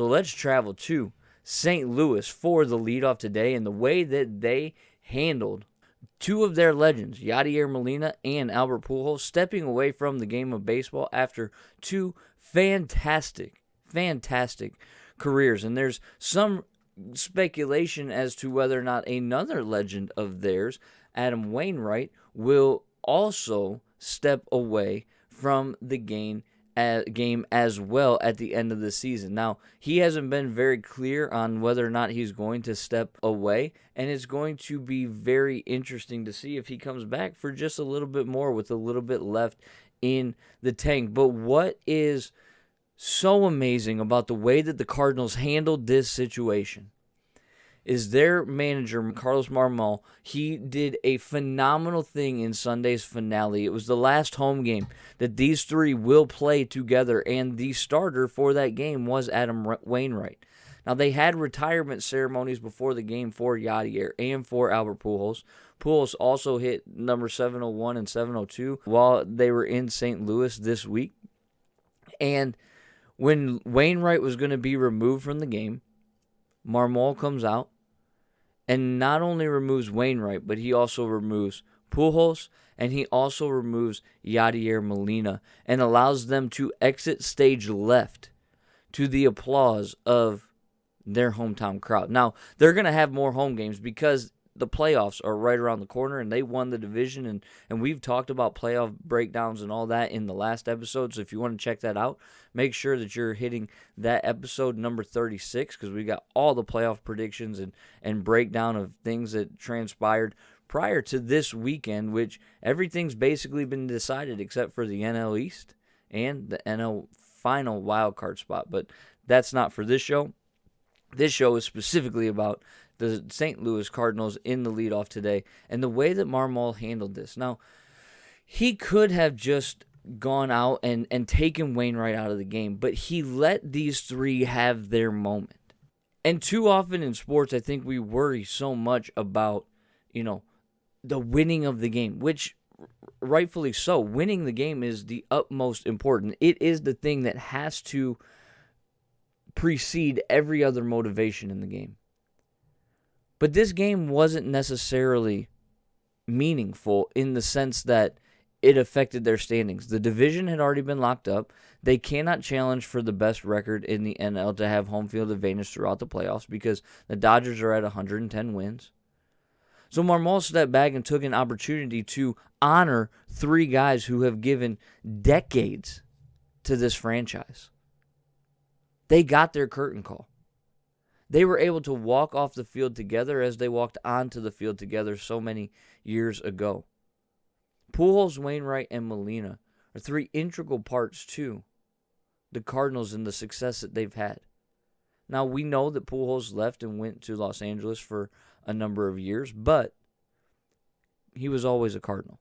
let's travel to St. Louis for the leadoff today, and the way that they handled two of their legends, Yadier Molina and Albert Pujols, stepping away from the game of baseball after two fantastic careers. And there's some speculation as to whether or not another legend of theirs, Adam Wainwright, will also step away from the game as well at the end of the season. Now, he hasn't been very clear on whether or not he's going to step away, and it's going to be very interesting to see if he comes back for just a little bit more with a little bit left in the tank. But what is so amazing about the way that the Cardinals handled this situation is their manager, Carlos Marmol, he did a phenomenal thing in Sunday's finale. It was the last home game that these three will play together, and the starter for that game was Adam Wainwright. Now, they had retirement ceremonies before the game for Yadier and for Albert Pujols. Pujols also hit number 701 and 702 while they were in St. Louis this week. And when Wainwright was going to be removed from the game, Marmol comes out and not only removes Wainwright, but he also removes Pujols, and he also removes Yadier Molina and allows them to exit stage left to the applause of their hometown crowd. Now, they're going to have more home games because the playoffs are right around the corner, and they won the division, and we've talked about playoff breakdowns and all that in the last episode, so if you want to check that out, make sure that you're hitting that episode number 36, because we got all the playoff predictions and breakdown of things that transpired prior to this weekend, which everything's basically been decided except for the NL East and the NL final wild card spot, but that's not for this show. This show is specifically about the St. Louis Cardinals in the leadoff today and the way that Marmol handled this. Now, he could have just gone out and taken Wainwright out of the game, but he let these three have their moment. And too often in sports, I think we worry so much about, the winning of the game, which rightfully so. Winning the game is the utmost important. It is the thing that has to precede every other motivation in the game. But this game wasn't necessarily meaningful in the sense that it affected their standings. The division had already been locked up. They cannot challenge for the best record in the NL to have home field advantage throughout the playoffs because the Dodgers are at 110 wins. So Marmol stepped back and took an opportunity to honor three guys who have given decades to this franchise. They got their curtain call. They were able to walk off the field together as they walked onto the field together so many years ago. Pujols, Wainwright, and Molina are three integral parts to the Cardinals and the success that they've had. Now, we know that Pujols left and went to Los Angeles for a number of years, but he was always a Cardinal.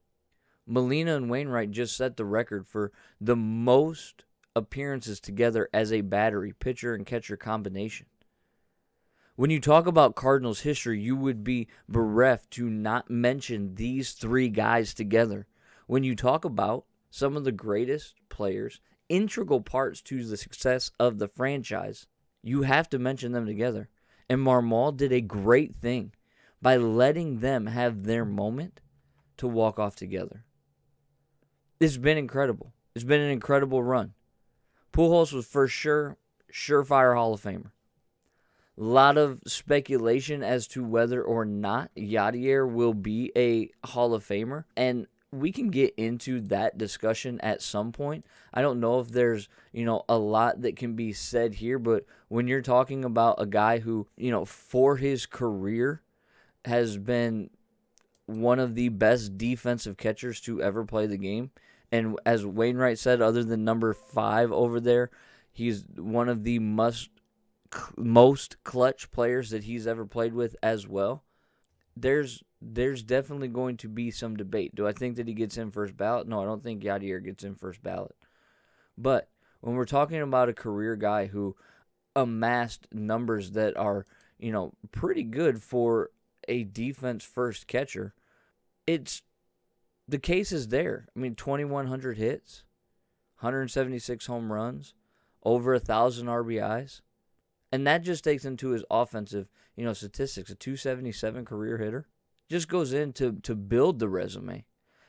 Molina and Wainwright just set the record for the most appearances together as a battery, pitcher and catcher combination. When you talk about Cardinals history, you would be bereft to not mention these three guys together. When you talk about some of the greatest players, integral parts to the success of the franchise, you have to mention them together. And Marmol did a great thing by letting them have their moment to walk off together. It's been incredible. It's been an incredible run. Pujols was for sure, surefire Hall of Famer. A lot of speculation as to whether or not Yadier will be a Hall of Famer, and we can get into that discussion at some point. I don't know if there's, a lot that can be said here, but when you're talking about a guy who, for his career has been one of the best defensive catchers to ever play the game, and as Wainwright said, other than number 5 over there, he's one of the most clutch players that he's ever played with as well. There's definitely going to be some debate. Do I think that he gets in first ballot? No, I don't think Yadier gets in first ballot. But when we're talking about a career guy who amassed numbers that are, pretty good for a defense-first catcher, the case is there. 2,100 hits, 176 home runs, over 1,000 RBIs. And that just takes into his offensive, statistics. A 277 career hitter just goes in to build the resume.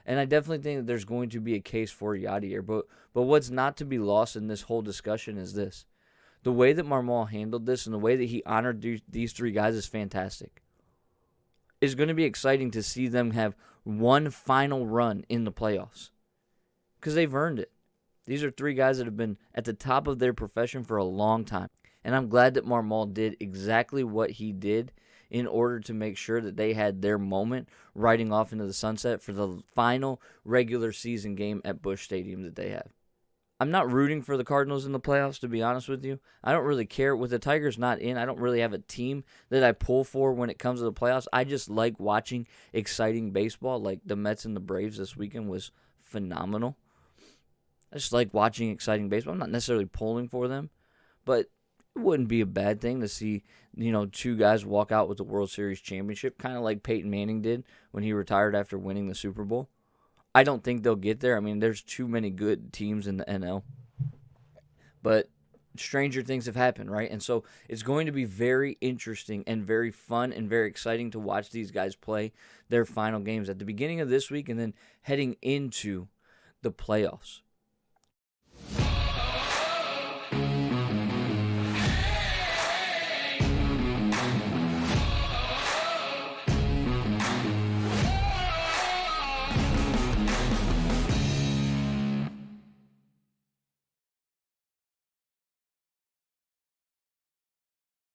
And I definitely think that there's going to be a case for Yadier. But what's not to be lost in this whole discussion is this. The way that Marmol handled this and the way that he honored these three guys is fantastic. It's going to be exciting to see them have one final run in the playoffs because they've earned it. These are three guys that have been at the top of their profession for a long time. And I'm glad that Marmol did exactly what he did in order to make sure that they had their moment riding off into the sunset for the final regular season game at Busch Stadium that they have. I'm not rooting for the Cardinals in the playoffs, to be honest with you. I don't really care. With the Tigers not in, I don't really have a team that I pull for when it comes to the playoffs. I just like watching exciting baseball. Like the Mets and the Braves this weekend was phenomenal. I just like watching exciting baseball. I'm not necessarily pulling for them, but it wouldn't be a bad thing to see, two guys walk out with the World Series championship, kind of like Peyton Manning did when he retired after winning the Super Bowl. I don't think they'll get there. I mean, there's too many good teams in the NL. But stranger things have happened, right? And so it's going to be very interesting and very fun and very exciting to watch these guys play their final games at the beginning of this week and then heading into the playoffs.